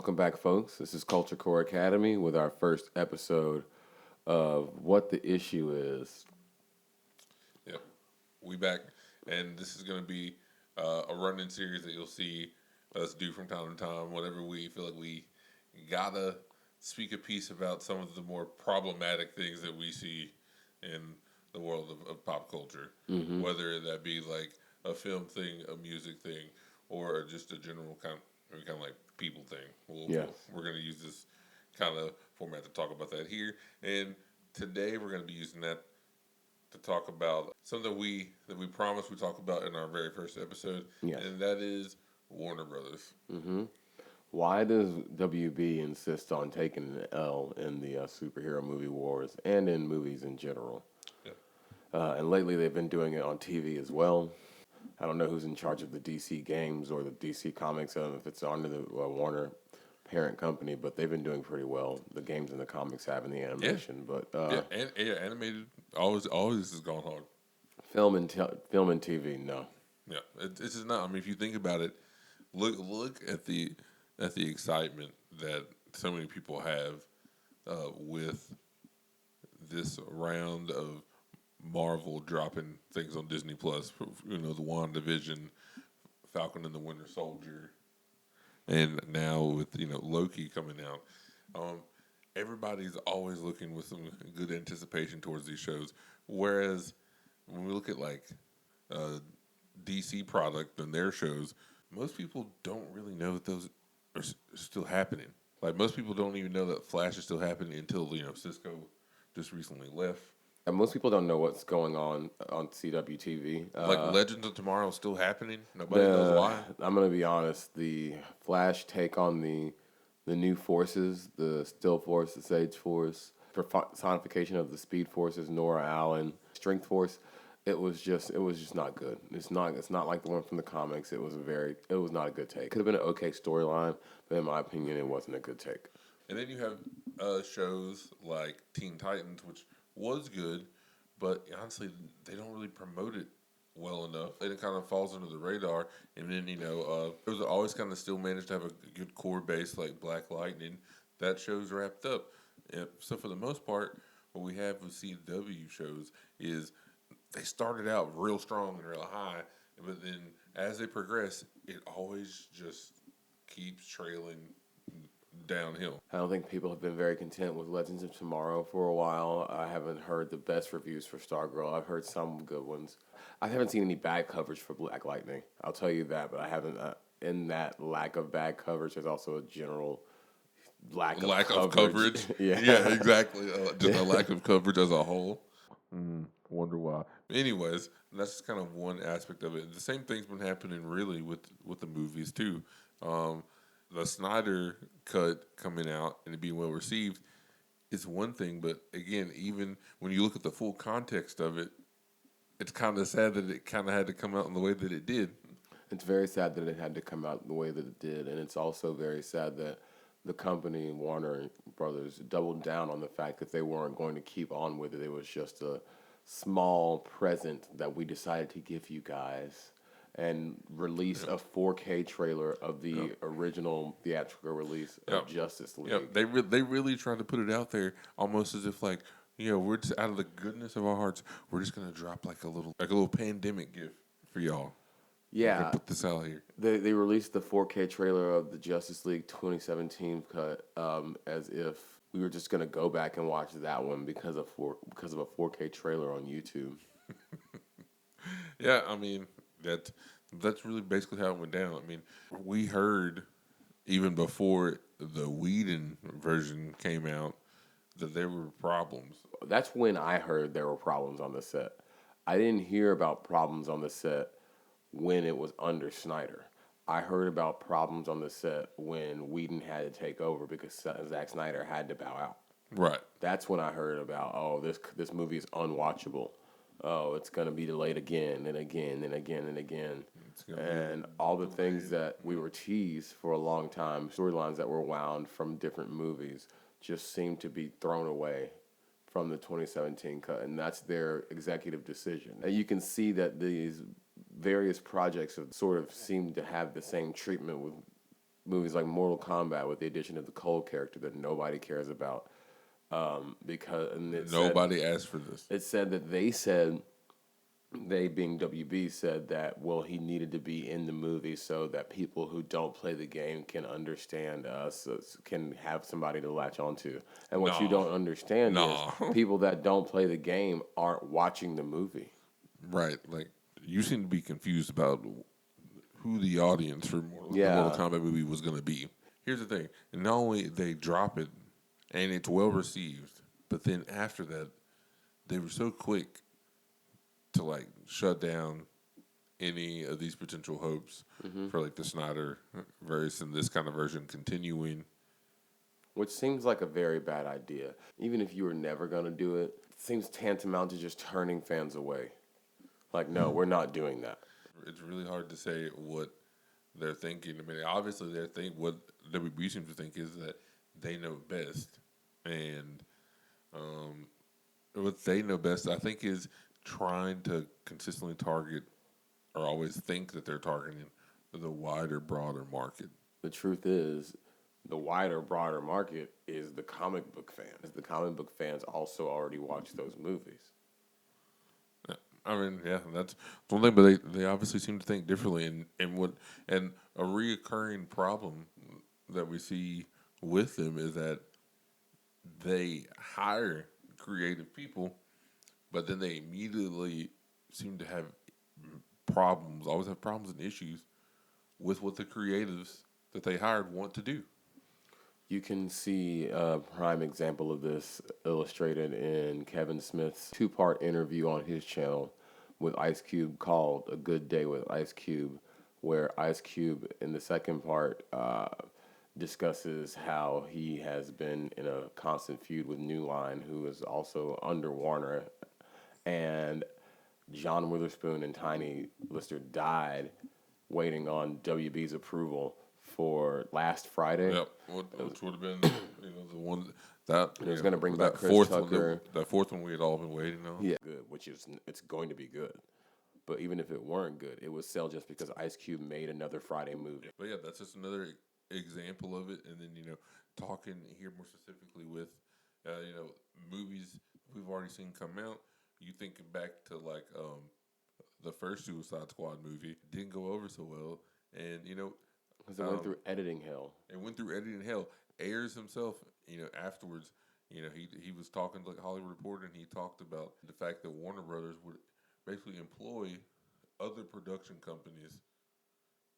Welcome back, folks. This is Culture Core Academy with our first episode of What the Issue Is. Yep, we back, and this is going to be a running series that you'll see us do from time to time. Whenever we feel like we gotta speak a piece about some of the more problematic things that we see in the world of pop culture, whether that be like a film thing, a music thing, or just a general kind of like people thing. We're going to use this kind of format to talk about that here, and today we're going to be using that to talk about something that we promised we talk about in our very first episode, and that is Warner Brothers. Mm-hmm. Why does WB insist on taking an L in the superhero movie wars and in movies in general? Yeah. And lately they've been doing it on TV as well. I don't know who's in charge of the DC games or the DC comics, if it's under the Warner parent company, but they've been doing pretty well. The games and the comics have in the animation, Animated always has gone hard. Film and TV, no. Yeah, it's just not. I mean, if you think about it, look at the excitement that so many people have with this round of Marvel dropping things on Disney Plus. You know, the WandaVision, Falcon and the Winter Soldier, and now with Loki coming out. Everybody's always looking with some good anticipation towards these shows. Whereas when we look at like DC product and their shows, most people don't really know that those are still happening. Like most people don't even know that Flash is still happening until Cisco just recently left. And most people don't know what's going on CWTV. Like Legends of Tomorrow is still happening. Nobody knows why. I'm gonna be honest. The Flash take on the new forces, the Still Force, the Sage Force, personification of the Speed Forces, Nora Allen, Strength Force. It was just not good. It's not like the one from the comics. It was not a good take. Could have been an okay storyline, but in my opinion, it wasn't a good take. And then you have shows like Teen Titans, which was good, but honestly, they don't really promote it well enough. It kind of falls under the radar. And then, it was always kind of still managed to have a good core base like Black Lightning. That show's wrapped up. And so for the most part, what we have with CW shows is they started out real strong and real high, but then as they progress, it always just keeps trailing downhill. I don't think people have been very content with Legends of Tomorrow for a while. I haven't heard the best reviews for Stargirl. I've heard some good ones. I haven't seen any bad coverage for Black Lightning. I'll tell you that, but I haven't. In that lack of bad coverage, there's also a general lack of coverage. Yeah, exactly. Just a lack of coverage as a whole. Wonder why. Anyways, that's just kind of one aspect of it. The same thing's been happening really with the movies too. The Snyder cut coming out and it being well received is one thing, but again, even when you look at the full context of it, it's kind of sad that it kind of had to come out in the way that it did. It's very sad that it had to come out the way that it did, and it's also very sad that the company, Warner Brothers, doubled down on the fact that they weren't going to keep on with it. It was just a small present that we decided to give you guys and release a 4K trailer of the original theatrical release of Justice League. They really tried to put it out there almost as if like, we're just out of the goodness of our hearts, we're just going to drop like a little pandemic gift for y'all. Yeah. Put this out here. They released the 4K trailer of the Justice League 2017 cut as if we were just going to go back and watch that one because of a 4K trailer on YouTube. Yeah, I mean, that's really basically how it went down. I mean, we heard even before the Whedon version came out that there were problems. That's when I heard there were problems on the set. I didn't hear about problems on the set when it was under Snyder. I heard about problems on the set when Whedon had to take over because Zack Snyder had to bow out. Right. That's when I heard about, this movie is unwatchable. Oh, it's going to be delayed again and again and again and again. And all the things that we were teased for a long time, storylines that were wound from different movies, just seemed to be thrown away from the 2017 cut. And that's their executive decision. And you can see that these various projects have sort of seemed to have the same treatment with movies like Mortal Kombat with the addition of the Cole character that nobody cares about. Because and Nobody asked for this. It said that they being WB said that he needed to be in the movie so that people who don't play the game can understand us, can have somebody to latch onto. And what you don't understand is people that don't play the game aren't watching the movie. Right. Like, you seem to be confused about who the audience for the Mortal Kombat movie was going to be. Here's the thing. Not only they drop it and it's well received, but then after that, they were so quick to like shut down any of these potential hopes for like the Snyder verse and this kind of version continuing. Which seems like a very bad idea. Even if you were never going to do it, it seems tantamount to just turning fans away. Like, no, we're not doing that. It's really hard to say what they're thinking. I mean, obviously what WB seems to think is that they know best. And what they know best, I think, is trying to consistently target or always think that they're targeting the wider, broader market. The truth is, the wider, broader market is the comic book fans. The comic book fans also already watch those movies. I mean, yeah, that's one thing, but they obviously seem to think differently. And a reoccurring problem that we see with them is that they hire creative people, but then they immediately seem to have always have problems and issues with what the creatives that they hired want to do. You can see a prime example of this illustrated in Kevin Smith's 2-part interview on his channel with Ice Cube called A Good Day with Ice Cube, where Ice Cube in the second part discusses how he has been in a constant feud with New Line, who is also under Warner, and John Witherspoon and Tiny Lister died waiting on WB's approval for last Friday. Yep, which would have been the one that it was going to bring back Chris Tucker. That fourth one we had all been waiting on. Yeah, good. It's going to be good. But even if it weren't good, it would sell just because Ice Cube made another Friday movie. But yeah, that's just another example of it. And then talking here more specifically with movies we've already seen come out. You thinking back to like the first Suicide Squad movie didn't go over so well, and because it went through editing hell. Ayers himself, afterwards, he was talking to like Hollywood Reporter, and he talked about the fact that Warner Brothers would basically employ other production companies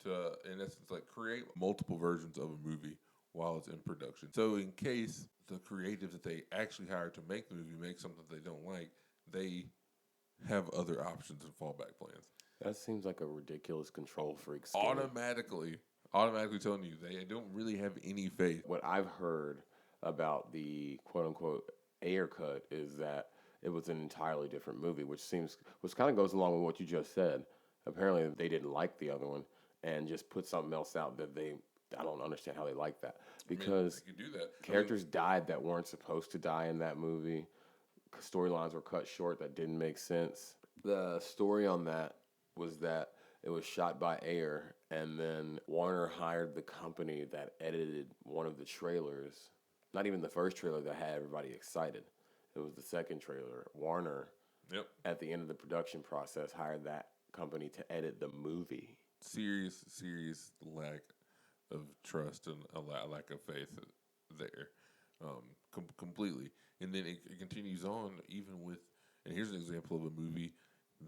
to, in essence, like create multiple versions of a movie while it's in production. So in case the creatives that they actually hired to make the movie make something they don't like, they have other options and fallback plans. That seems like a ridiculous control freak scheme. Automatically telling you they don't really have any faith. What I've heard about the quote-unquote Ayer cut is that it was an entirely different movie, which kind of goes along with what you just said. Apparently, they didn't like the other one and just put something else out that I don't understand how they like that. Because you do that. Characters died that weren't supposed to die in that movie. Storylines were cut short that didn't make sense. The story on that was that it was shot by Ayer, and then Warner hired the company that edited one of the trailers. Not even the first trailer that had everybody excited. It was the second trailer. Warner, at the end of the production process, hired that company to edit the movie. Serious lack of trust and a lack of faith there, completely. And then it continues on even with, and here's an example of a movie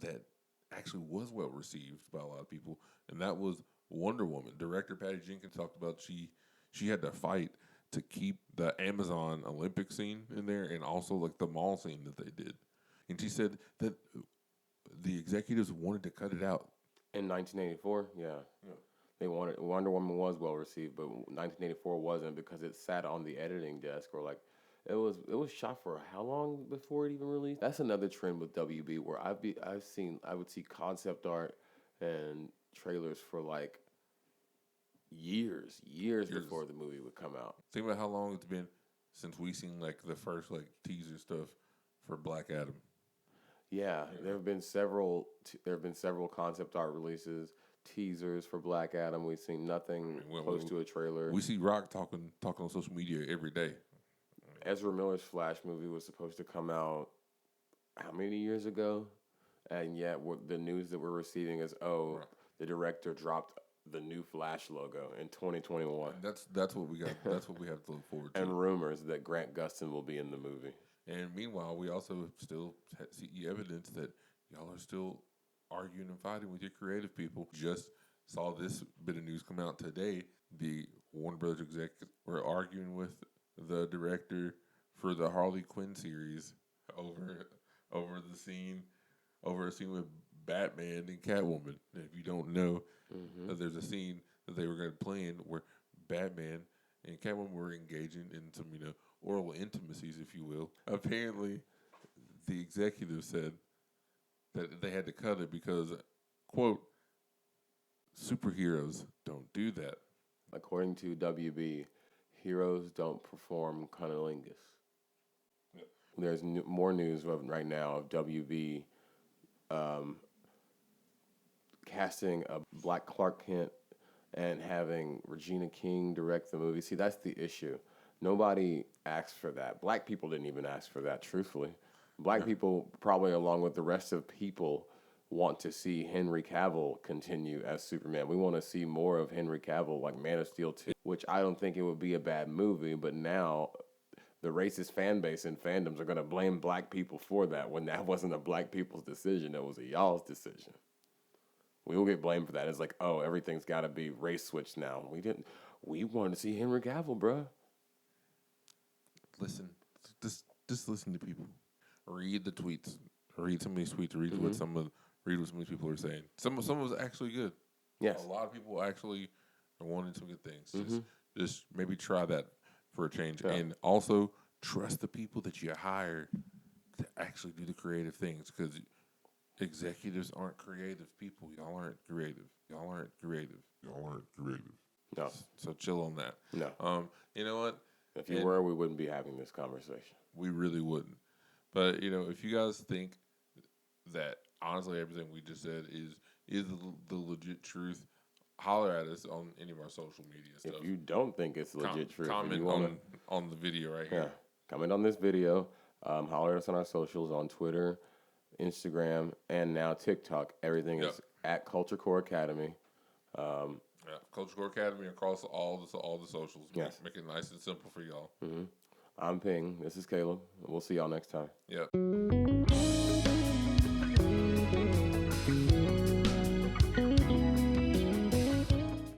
that actually was well received by a lot of people, and that was Wonder Woman. Director Patty Jenkins talked about she had to fight to keep the Amazon Olympic scene in there and also like the mall scene that they did. And she said that the executives wanted to cut it out. In 1984, yeah. They wanted Wonder Woman was well received, but 1984 wasn't because it sat on the editing desk or like it was shot for how long before it even released? That's another trend with WB where I would see concept art and trailers for like years before the movie would come out. Think about how long it's been since we seen like the first like teaser stuff for Black Adam. Yeah, there have been several concept art releases, teasers for Black Adam. We've seen nothing close to a trailer. We see Rock talking on social media every day. Ezra Miller's Flash movie was supposed to come out how many years ago? And yet the news that we're receiving is, the director dropped the new Flash logo in 2021. That's what we got. That's what we have to look forward to. And rumors that Grant Gustin will be in the movie. And meanwhile, we also still see evidence that y'all are still arguing and fighting with your creative people. Just saw this bit of news come out today. The Warner Brothers executives were arguing with the director for the Harley Quinn series over a scene with Batman and Catwoman. And if you don't know, there's a scene that they were going to play in where Batman and Catwoman were engaging in some, oral intimacies, if you will. Apparently, the executive said that they had to cut it because, quote, superheroes don't do that. According to WB, heroes don't perform cunnilingus. Yeah. There's more news right now of WB casting a Black Clark Kent and having Regina King direct the movie. See, that's the issue. Nobody asked for that. Black people didn't even ask for that, truthfully. Black people, probably along with the rest of people, want to see Henry Cavill continue as Superman. We want to see more of Henry Cavill, like Man of Steel 2, which I don't think it would be a bad movie, but now the racist fan base and fandoms are going to blame black people for that when that wasn't a black people's decision. It was a y'all's decision. We will get blamed for that. It's like, everything's got to be race switched now. We wanted to see Henry Cavill, bruh. Listen, just listen to people. Read the tweets. Read some of these tweets. Read what some of these people are saying. Some of it's actually good. Yes. A lot of people actually are wanting some good things. Just maybe try that for a change. Yeah. And also trust the people that you hire to actually do the creative things, because executives aren't creative people. Y'all aren't creative. No. So chill on that. No. You know what? If you were, we wouldn't be having this conversation. We really wouldn't. But, if you guys think that, honestly, everything we just said is the legit truth, holler at us on any of our social media stuff. If you don't think it's legit truth, comment on the video right here. Comment on this video. Holler at us on our socials, on Twitter, Instagram, and now TikTok. Everything is at Culture Core Academy. Culture Core Academy across all the socials. Yes. Make it nice and simple for y'all. I'm Ping. This is Caleb. We'll see y'all next time. Yep.